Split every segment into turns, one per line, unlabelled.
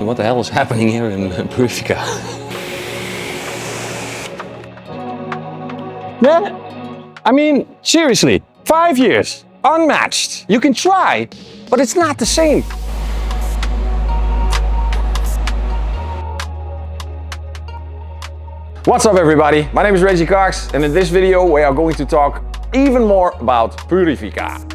What the hell is happening here in Purifica? Yeah, I mean, seriously, 5 years, unmatched. You can try, but it's not the same. What's up everybody, my name is Reggie Cox and in this video we are going to talk even more about Purifica.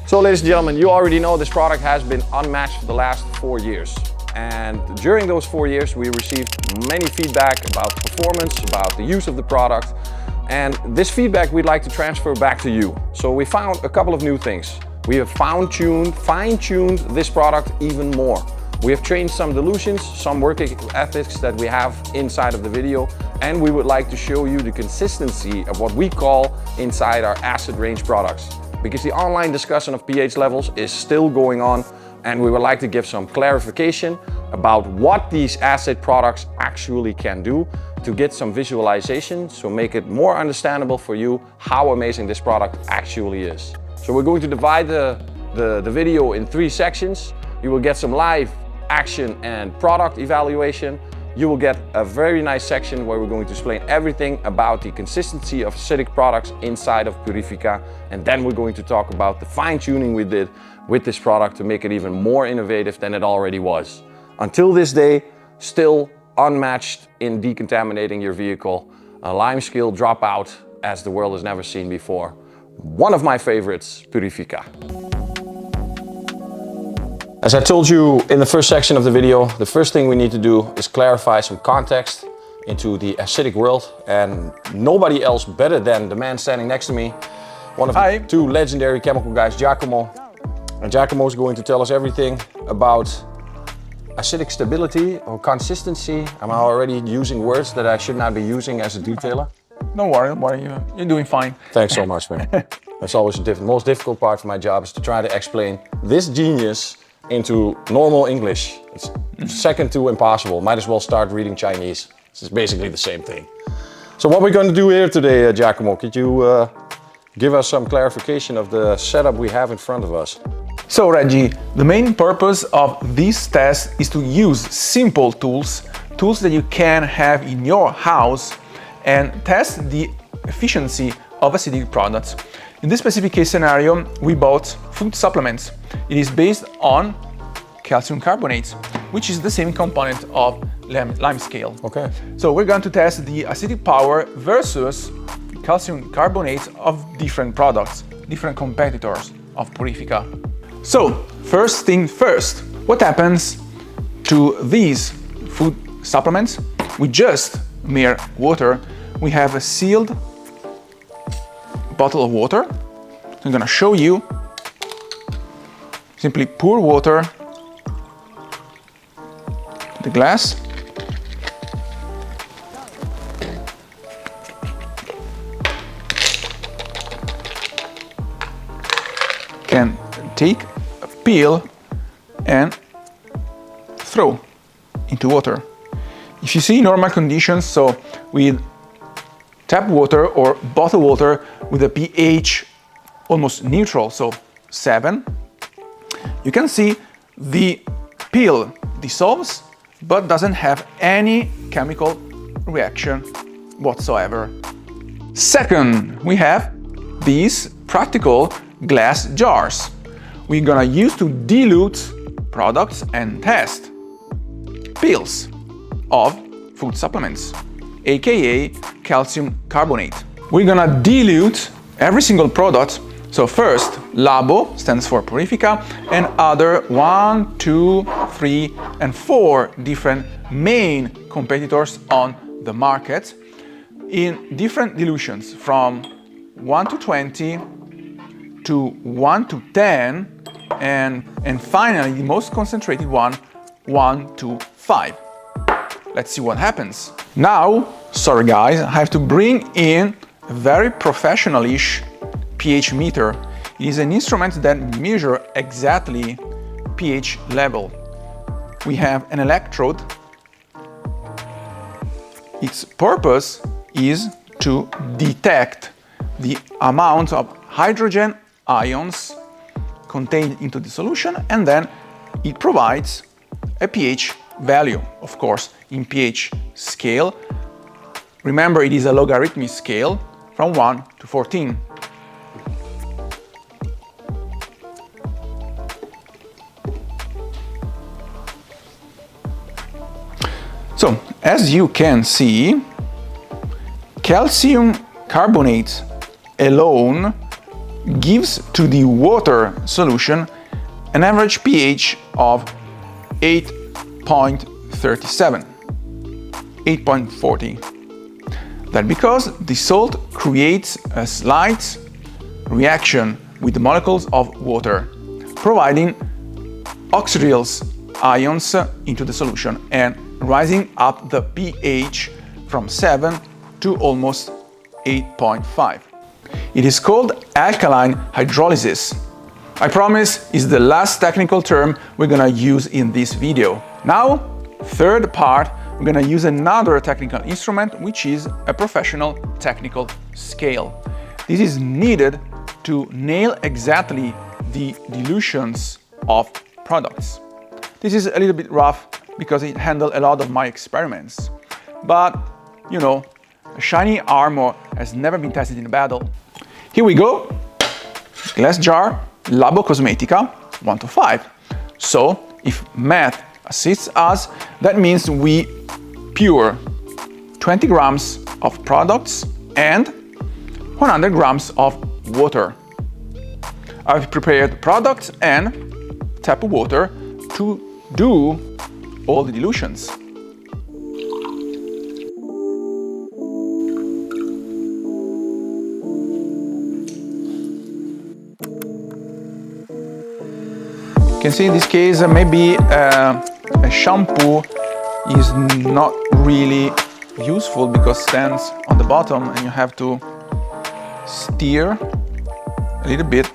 So ladies and gentlemen, you already know this product has been unmatched for the last 4 years. And during those 4 years we received many feedback about performance, about the use of the product. And this feedback we'd like to transfer back to you. So we found a couple of new things. We have fine-tuned this product even more. We have changed some dilutions, some working ethics that we have inside of the video, and we would like to show you the consistency of what we call inside our acid range products. Because the online discussion of pH levels is still going on, and we would like to give some clarification about what these acid products actually can do to get some visualization, so make it more understandable for you how amazing this product actually is. So we're going to divide the video in 3 sections. You will get some live action and product evaluation. You will get a very nice section where we're going to explain everything about the consistency of acidic products inside of Purifica. And then we're going to talk about the fine-tuning we did with this product to make it even more innovative than it already was. Until this day, still unmatched in decontaminating your vehicle. A lime scale dropout as the world has never seen before. One of my favorites, Purifica. As I told you in the first section of the video, the first thing we need to do is clarify some context into the acidic world, and nobody else better than the man standing next to me, one of the 2 legendary chemical guys, Giacomo. And Giacomo is going to tell us everything about acidic stability or consistency. Am I already using words that I should not be using as a detailer?
Don't worry, you're doing fine.
Thanks so much, man. That's always the most difficult part of my job, is to try to explain this genius into normal English. It's second to impossible. Might as well start reading Chinese. It's basically the same thing. So what we're going to do here today, Giacomo, could you give us some clarification of the setup we have in front of us?
So Reggie, the main purpose of this test is to use simple tools that you can have in your house and test the efficiency of acidic products. In this specific case scenario, we bought food supplements. It is based on calcium carbonate, which is the same component of lime scale.
Okay.
So we're going to test the acidic power versus calcium carbonate of different products, different competitors of Purifica. So first thing first, what happens to these food supplements? With just mere water, we have a sealed bottle of water. I'm gonna show you. Simply pour water to the glass. Can take a peel and throw into water. If you see normal conditions, so with tap water or bottled water with a pH almost neutral, so 7, you can see the peel dissolves but doesn't have any chemical reaction whatsoever. Second, we have these practical glass jars we're gonna use to dilute products and test pills of food supplements, aka calcium carbonate. We're gonna dilute every single product. So first, Labo stands for Purifica, and other 1, 2, 3, and 4 different main competitors on the market in different dilutions from 1 to 20 to 1 to 10, and finally the most concentrated one, 1 to 5. Let's see what happens. Now, sorry guys, I have to bring in a very professional-ish pH meter. It is an instrument that measures exactly pH level. We have an electrode. Its purpose is to detect the amount of hydrogen ions contained into the solution, and then it provides a pH value, of course, in pH scale. Remember, it is a logarithmic scale from 1 to 14. So, as you can see, calcium carbonate alone gives to the water solution an average pH of 8.37, 8.40. That's because the salt creates a slight reaction with the molecules of water, providing oxydyl ions into the solution and rising up the pH from 7 to almost 8.5. It is called alkaline hydrolysis. I promise it's the last technical term we're gonna use in this video. Now, third part, we're gonna use another technical instrument, which is a professional technical scale. This is needed to nail exactly the dilutions of products. This is a little bit rough because it handled a lot of my experiments. But, you know, a shiny armor has never been tested in a battle. Here we go. Glass jar, Labocosmetica, 1 to 5. So, if math assists us, that means we pure 20 grams of products and 100 grams of water. I've prepared products and tap water to do all the dilutions. You can see in this case maybe a shampoo is not really useful because it stands on the bottom and you have to steer a little bit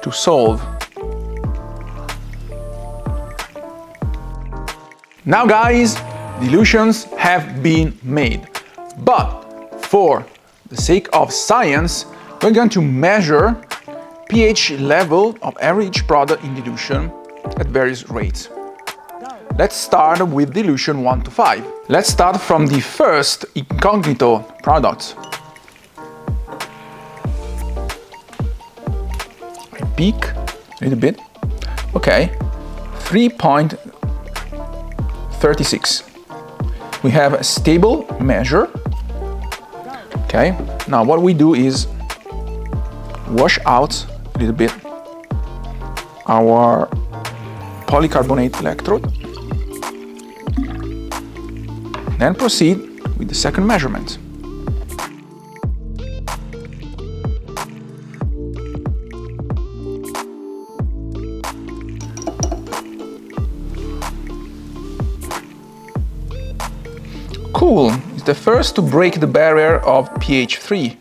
to solve. Now guys, dilutions have been made, but for the sake of science, we're going to measure pH level of each product in dilution at various rates. Let's start with dilution 1 to 5. Let's start from the first incognito product. I peek a little bit. Okay, 3.36. We have a stable measure. Okay, now what we do is wash out a little bit our polycarbonate electrode. Then proceed with the second measurement. Cool, it's the first to break the barrier of pH 3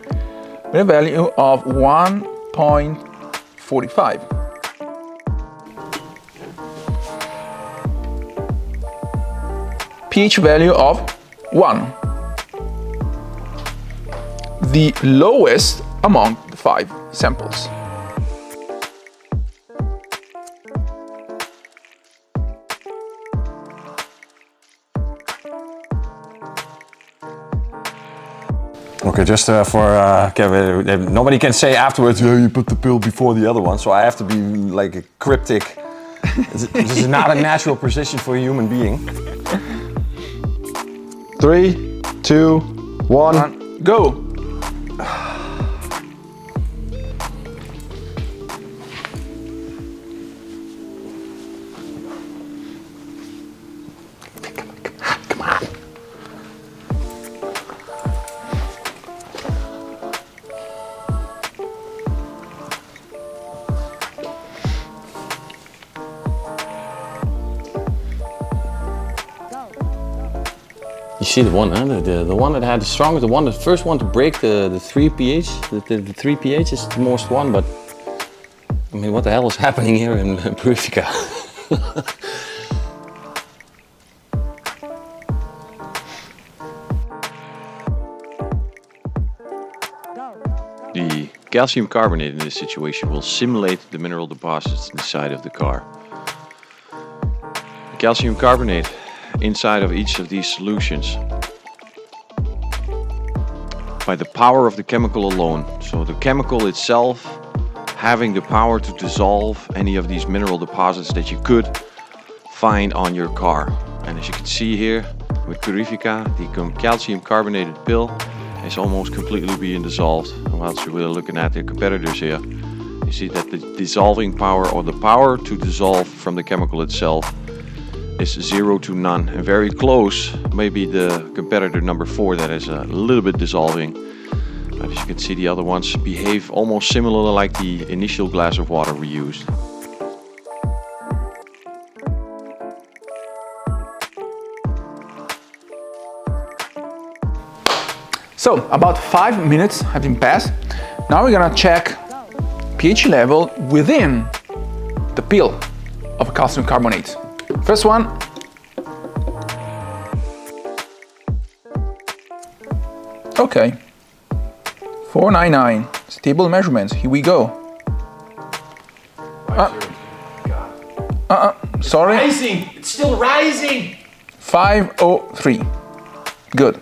with a value of 1.45. pH value of 1, the lowest among the 5 samples.
Okay, just for Kevin, nobody can say afterwards, oh, you put the pill before the other one, so I have to be like a cryptic. This is not a natural precision for a human being. 3, 2, 1,
go!
You see the one, the one that had the strongest, the first one to break the 3 pH, the 3 pH is the most one, but I mean, what the hell is happening here in Purifica?
The calcium carbonate in this situation will simulate the mineral deposits inside of the car. calcium carbonate inside of each of these solutions by the power of the chemical alone. So the chemical itself having the power to dissolve any of these mineral deposits that you could find on your car. And as you can see here with Purifica, the calcium carbonated pill is almost completely being dissolved. Whilst we're looking at the competitors here, you see that the dissolving power, or the power to dissolve from the chemical itself, is 0 to none, and very close, maybe the competitor number 4 that is a little bit dissolving. But as you can see, the other ones behave almost similar like the initial glass of water we used.
So about 5 minutes have been passed. Now we're gonna check pH level within the pill of calcium carbonate. First one. Okay. 499. Stable measurements. Here we go. Sorry.
Rising! It's still rising!
503. Good.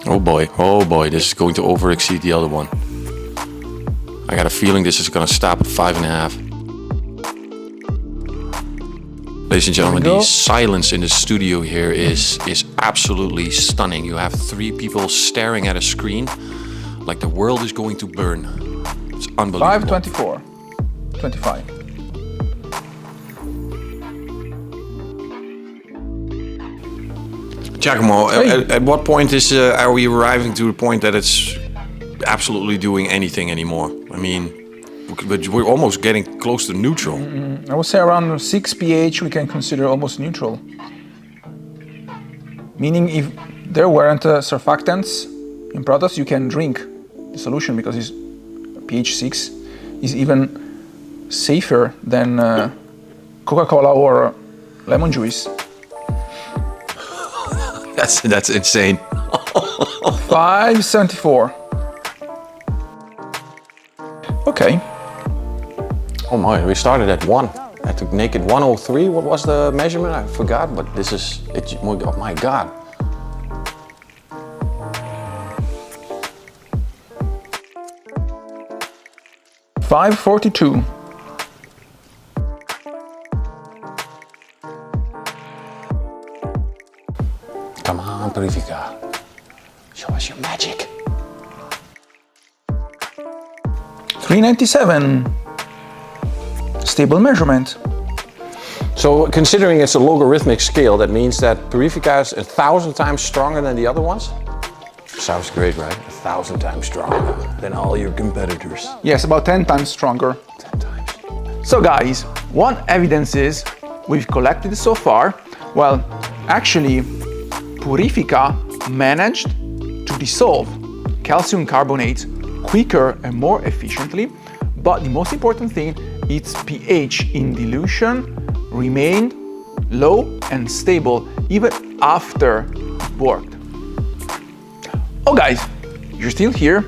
Oh boy, this is going to over exceed the other one. I got a feeling this is going to stop at 5.5. Ladies and gentlemen, the silence in the studio here is absolutely stunning. You have 3 people staring at a screen like the world is going to burn. It's unbelievable.
524. 25.
Giacomo, at what point are we arriving to the point that it's absolutely doing anything anymore? I mean, but we're almost getting close to neutral.
I would say around 6 pH we can consider almost neutral. Meaning if there weren't surfactants in products, you can drink the solution because it's pH 6 is even safer than Coca-Cola or lemon juice.
That's insane.
574. Okay.
Oh my, we started at 1. I had to make it 103. What was the measurement? I forgot, but this is, oh my God.
$542.
Come on, Purifica. Show us your magic.
$397. Stable measurement.
So considering it's a logarithmic scale, that means that Purifica is 1,000 times stronger than the other ones? Sounds great, right? 1,000 times stronger than all your competitors.
Yes, about 10 times stronger.
10 times.
So guys, what evidences we've collected so far? Well, actually, Purifica managed to dissolve calcium carbonate quicker and more efficiently, but the most important thing, its pH in dilution remained low and stable even after it worked. Oh guys, you're still here?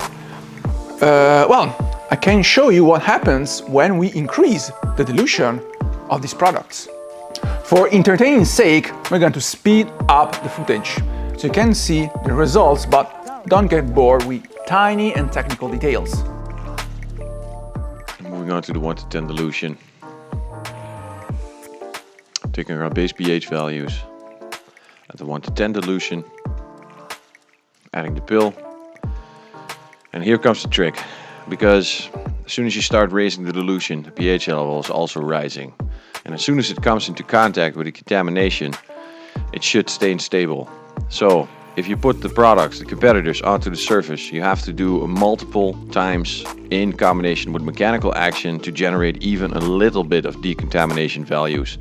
Well, I can show you what happens when we increase the dilution of these products. For entertaining sake, we're going to speed up the footage so you can see the results, but don't get bored with tiny and technical details.
Moving on to the 1 to 10 dilution. Taking our base pH values at the 1 to 10 dilution, adding the pill, and here comes the trick, because as soon as you start raising the dilution, the pH level is also rising, and as soon as it comes into contact with the contamination, it should stay stable. So if you put the products, the competitors, onto the surface, you have to do multiple times in combination with mechanical action to generate even a little bit of decontamination values.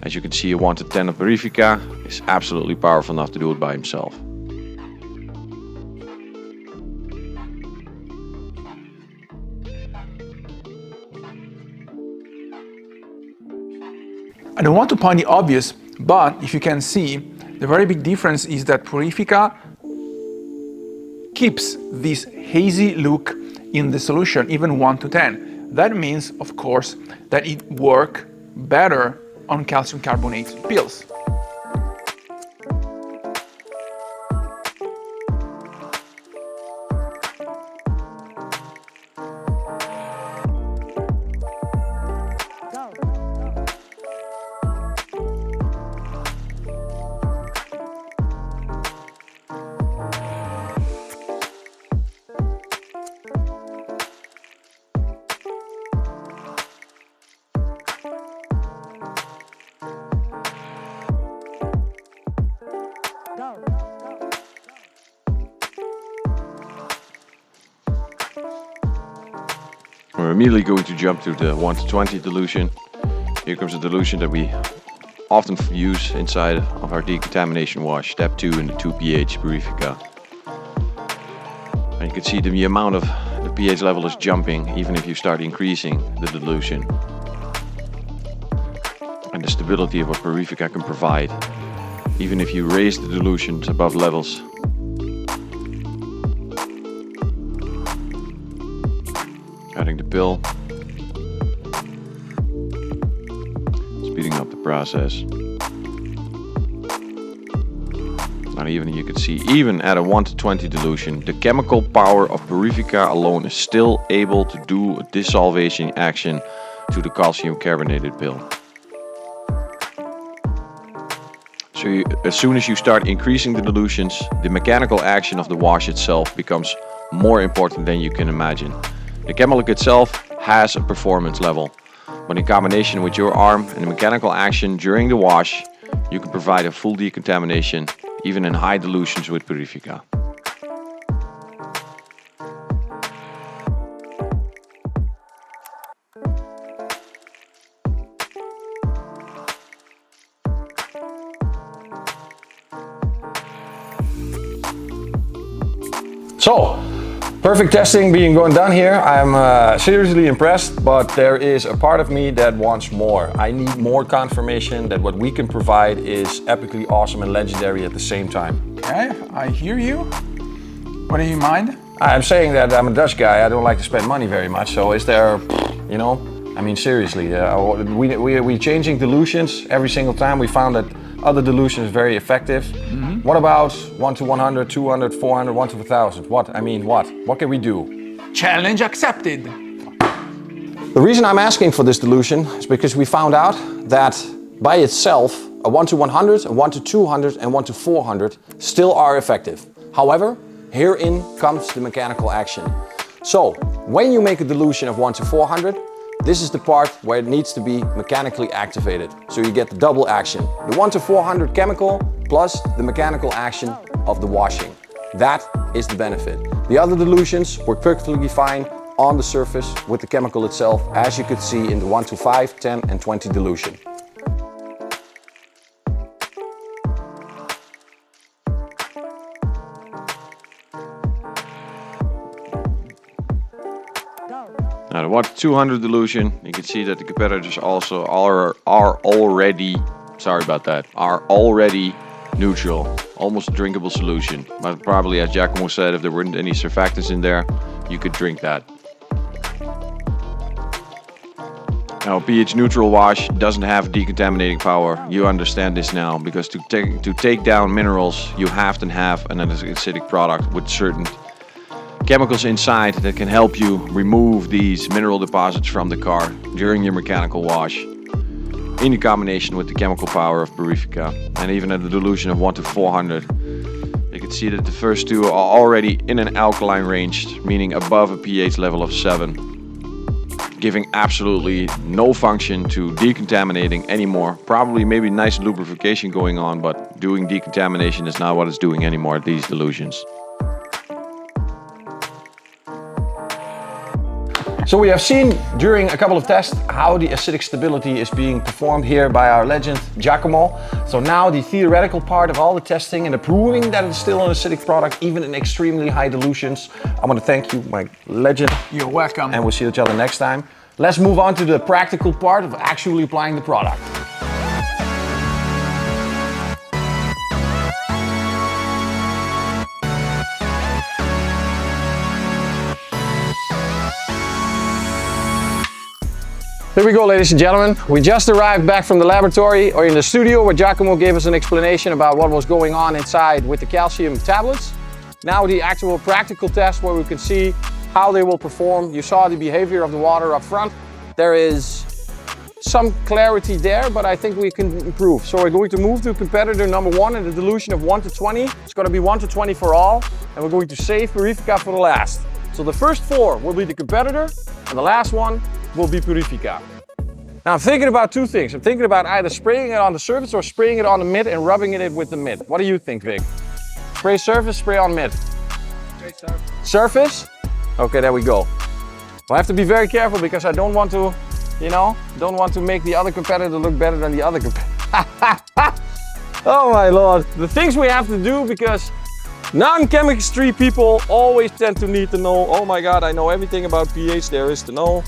As you can see, a 1 to 10 of Purifica is absolutely powerful enough to do it by himself.
I don't want to point the obvious, but if you can see, the very big difference is that Purifica keeps this hazy look in the solution, even 1 to 10. That means, of course, that it works better on calcium carbonate pills.
We're immediately going to jump to the 1 to 20 dilution. Here comes a dilution that we often use inside of our decontamination wash, step 2 in the 2 pH Purifica. And you can see the amount of the pH level is jumping even if you start increasing the dilution. And the stability of what Purifica can provide, even if you raise the dilutions above levels. Adding the pill, speeding up the process. And even you can see, even at a 1 to 20 dilution, the chemical power of Purifica alone is still able to do a dissolvation action to the calcium carbonated pill. So as soon as you start increasing the dilutions, the mechanical action of the wash itself becomes more important than you can imagine. The chemical itself has a performance level, but in combination with your arm and the mechanical action during the wash, you can provide a full decontamination, even in high dilutions with Purifica.
So, perfect testing being done here. I'm seriously impressed, but there is a part of me that wants more. I need more confirmation that what we can provide is epically awesome and legendary at the same time.
Okay, I hear you. What do you mind?
I'm saying that I'm a Dutch guy. I don't like to spend money very much. So is there, you know, I mean seriously, we're changing dilutions every single time. We found that other dilutions very effective. What about 1 to 100, 200, 400, 1 to 1000? What? I mean, what? What can we do?
Challenge accepted.
The reason I'm asking for this dilution is because we found out that by itself, a 1 to 100, a 1 to 200, and 1 to 400 still are effective. However, herein comes the mechanical action. So, when you make a dilution of 1 to 400, this is the part where it needs to be mechanically activated. So you get the double action. The 1 to 400 chemical plus the mechanical action of the washing. That is the benefit. The other dilutions work perfectly fine on the surface with the chemical itself, as you could see in the 1 to 5, 10 and 20 dilution.
Now the 1 to 200 dilution, you can see that the competitors also are already neutral, almost a drinkable solution. But probably, as Giacomo said, if there weren't any surfactants in there, you could drink that. Now, pH neutral wash doesn't have decontaminating power. You understand this now, because to take down minerals, you have to have an acidic product with certain chemicals inside that can help you remove these mineral deposits from the car during your mechanical wash, in combination with the chemical power of Purifica. And even at the dilution of 1 to 400, you can see that the first two are already in an alkaline range, meaning above a pH level of 7, giving absolutely no function to decontaminating anymore. Probably maybe nice lubrication going on, but doing decontamination is not what it's doing anymore at these dilutions.
So we have seen during a couple of tests how the acidic stability is being performed here by our legend Giacomo. So now the theoretical part of all the testing and the proving that it's still an acidic product even in extremely high dilutions. I want to thank you, my legend.
You're welcome.
And we'll see each other next time. Let's move on to the practical part of actually applying the product. Here we go, ladies and gentlemen. We just arrived back from the laboratory or in the studio where Giacomo gave us an explanation about what was going on inside with the calcium tablets. Now the actual practical test where we can see how they will perform. You saw the behavior of the water up front. There is some clarity there, but I think we can improve. So we're going to move to competitor number 1 in the dilution of 1 to 20. It's going to be 1 to 20 for all, and we're going to save Purifica for the last. So the first 4 will be the competitor, and the last one will be Purifica. Now I'm thinking about 2 things. I'm thinking about either spraying it on the surface or spraying it on the mid and rubbing it with the mid. What do you think, Vic? Spray surface, spray on mid? Spray surface. Surface? Okay, there we go. I have to be very careful because I don't want to, don't want to make the other competitor look better than the other competitor. Oh my Lord. The things we have to do because non-chemistry people always tend to need to know, oh my God, I know everything about pH there is to know.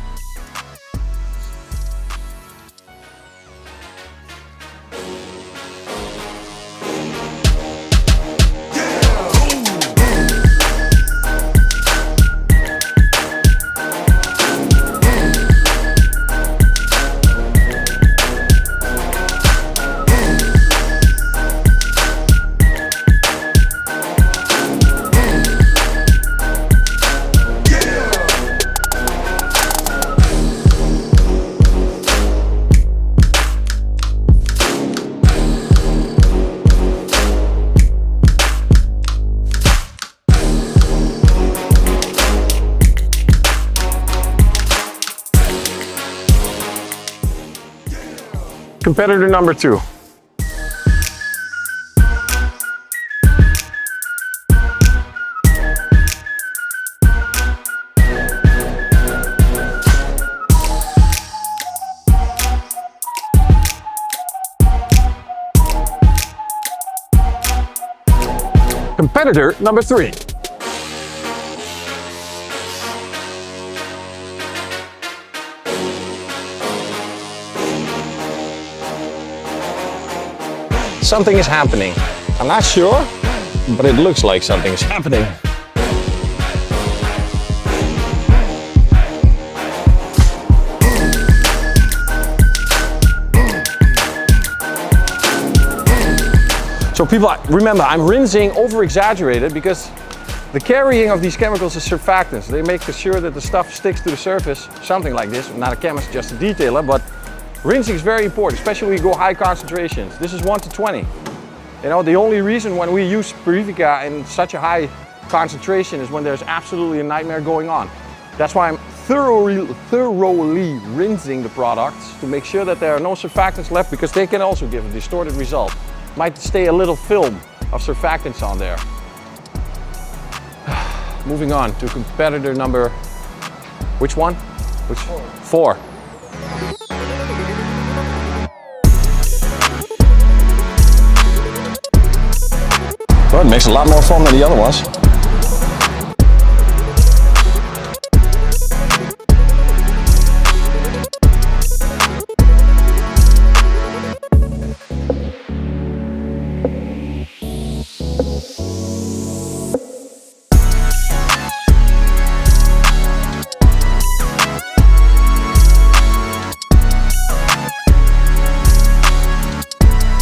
Competitor number 2. Competitor number 3. Something is happening. I'm not sure, but it looks like something is happening. So people, remember, I'm rinsing over-exaggerated because the carrying of these chemicals is surfactants. They make sure that the stuff sticks to the surface, something like this. I'm not a chemist, just a detailer, but rinsing is very important, especially when you go high concentrations. This is 1 to 20. The only reason when we use Purifica in such a high concentration is when there's absolutely a nightmare going on. That's why I'm thoroughly rinsing the products to make sure that there are no surfactants left, because they can also give a distorted result. Might stay a little film of surfactants on there. Moving on to competitor number, which one? Which? 4. Well, it makes a lot more foam than the other ones.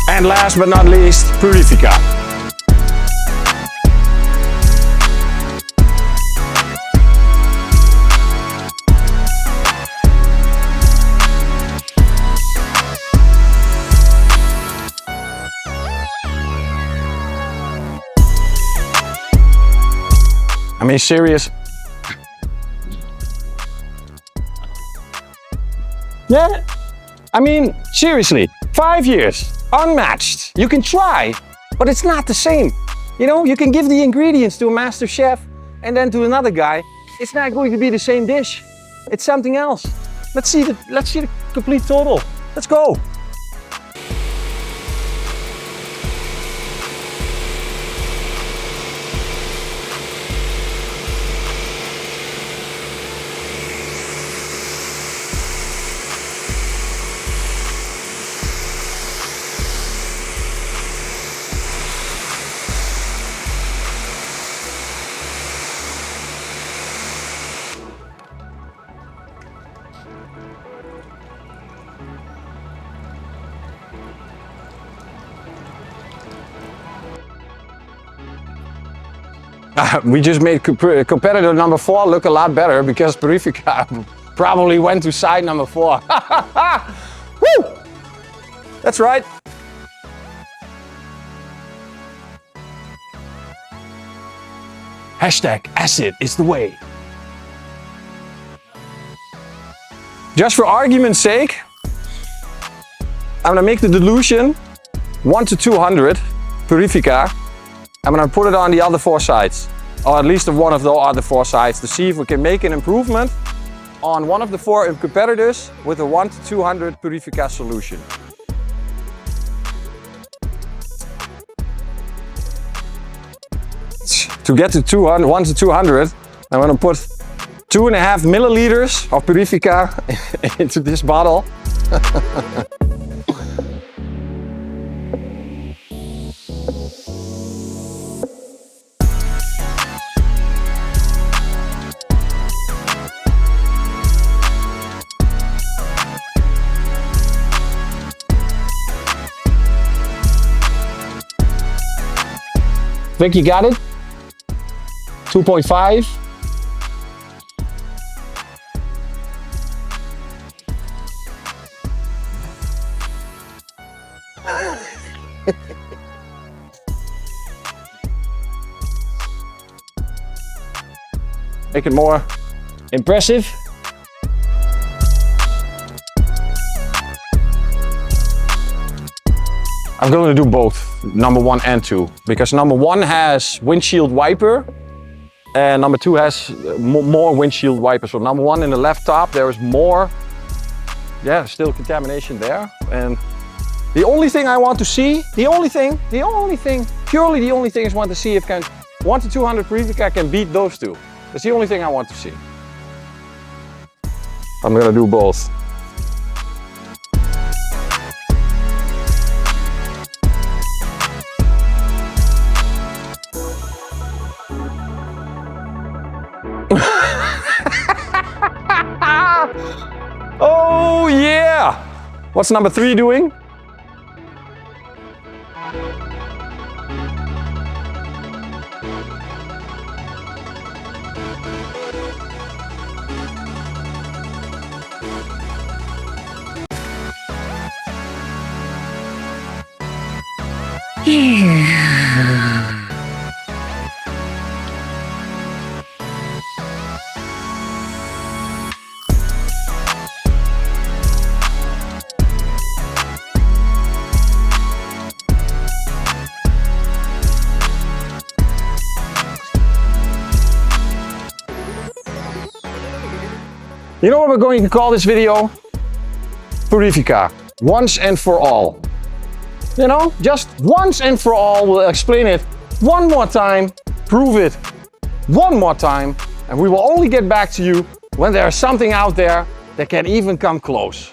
And last but not least, Purifica. I mean, serious. Yeah, I mean, seriously, 5 years, unmatched. You can try, but it's not the same. You can give the ingredients to a master chef and then to another guy. It's not going to be the same dish. It's something else. Let's see the complete total. Let's go. we just made competitor number 4 look a lot better because Purifica probably went to side number 4. Woo! That's right. Hashtag acid is the way. Just for argument's sake, I'm gonna make the dilution 1 to 200 Purifica. I'm gonna put it on the other 4 sides, or at least on one of the other 4 sides, to see if we can make an improvement on one of the 4 competitors with a 1 to 200 Purifica solution. To get to 1 to 200, I'm gonna put 2.5 milliliters of Purifica into this bottle. Think you got it? 2.5. Make it more impressive. I'm going to do both, number 1 and 2, because number 1 has windshield wiper and number 2 has more windshield wiper. So number 1 in the left top, there is more, still contamination there. And the only thing I want to see, purely the only thing is want to see if 1 to 200 Purifica can beat those 2. That's the only thing I want to see. I'm gonna do both. Oh yeah! What's number 3 doing? You know what we're going to call this video? Purifica, once and for all. You know, just once and for all, we'll explain it one more time, prove it one more time, and we will only get back to you when there's something out there that can even come close.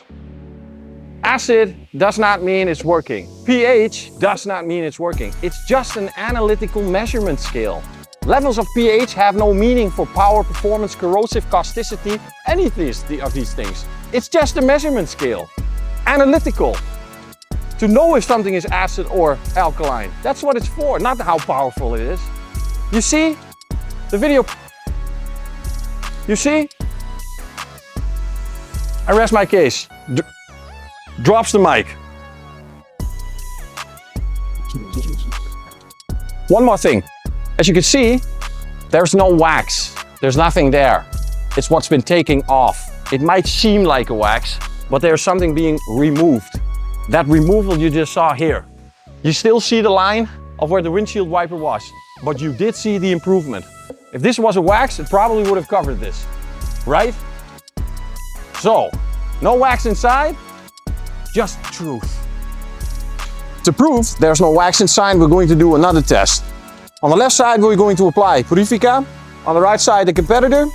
Acid does not mean it's working. pH does not mean it's working. It's just an analytical measurement scale. Levels of pH have no meaning for power, performance, corrosive, causticity, any of these things. It's just a measurement scale. Analytical. To know if something is acid or alkaline. That's what it's for, not how powerful it is. You see? The video. You see? I rest my case. Drops the mic. One more thing. As you can see, there's no wax. There's nothing there. It's what's been taken off. It might seem like a wax, but there's something being removed. That removal you just saw here. You still see the line of where the windshield wiper was, but you did see the improvement. If this was a wax, it probably would have covered this, right? So, no wax inside, just truth. To prove there's no wax inside, we're going to do another test. On the left side, we're going to apply Purifica. On the right side, the competitor.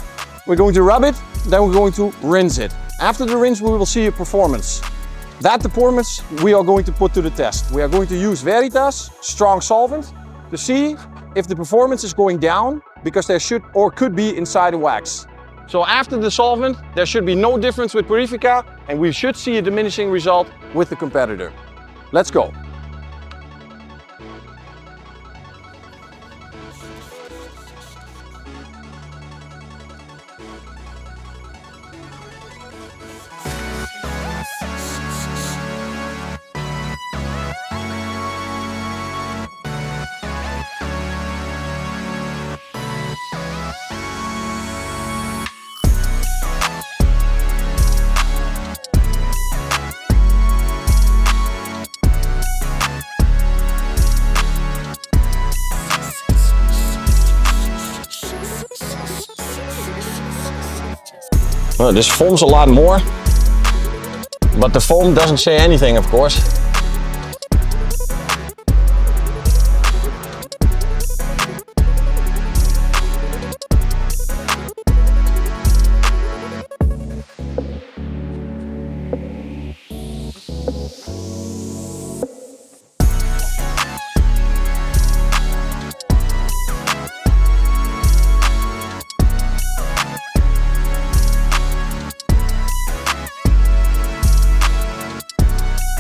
We're going to rub it, then we're going to rinse it. After the rinse, we will see a performance. That performance we are going to put to the test. We are going to use Veritas, strong solvent, to see if the performance is going down because there should or could be inside a wax. So after the solvent, there should be no difference with Purifica and we should see a diminishing result with the competitor. Let's go. Oh, this foams a lot more, but the foam doesn't say anything, of course.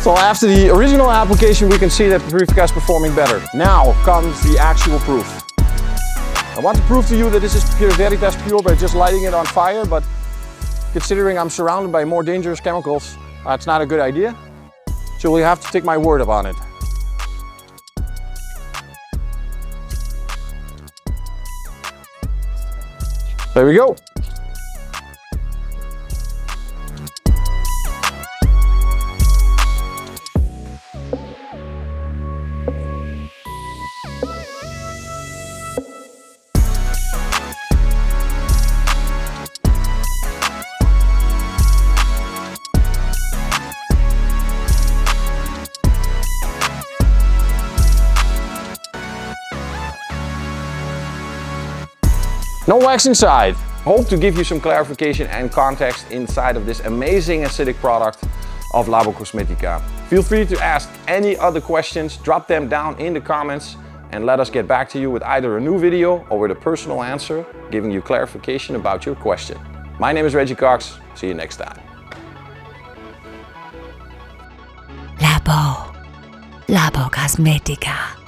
So after the original application, we can see that the Purifica is performing better. Now comes the actual proof. I want to prove to you that this is pure Veritas pure by just lighting it on fire, but considering I'm surrounded by more dangerous chemicals, it's not a good idea. So we have to take my word upon it. There we go. No wax inside. Hope to give you some clarification and context inside of this amazing acidic product of Labocosmetica. Feel free to ask any other questions, drop them down in the comments and let us get back to you with either a new video or with a personal answer, giving you clarification about your question. My name is Reggie Cox. See you next time.
Labocosmetica.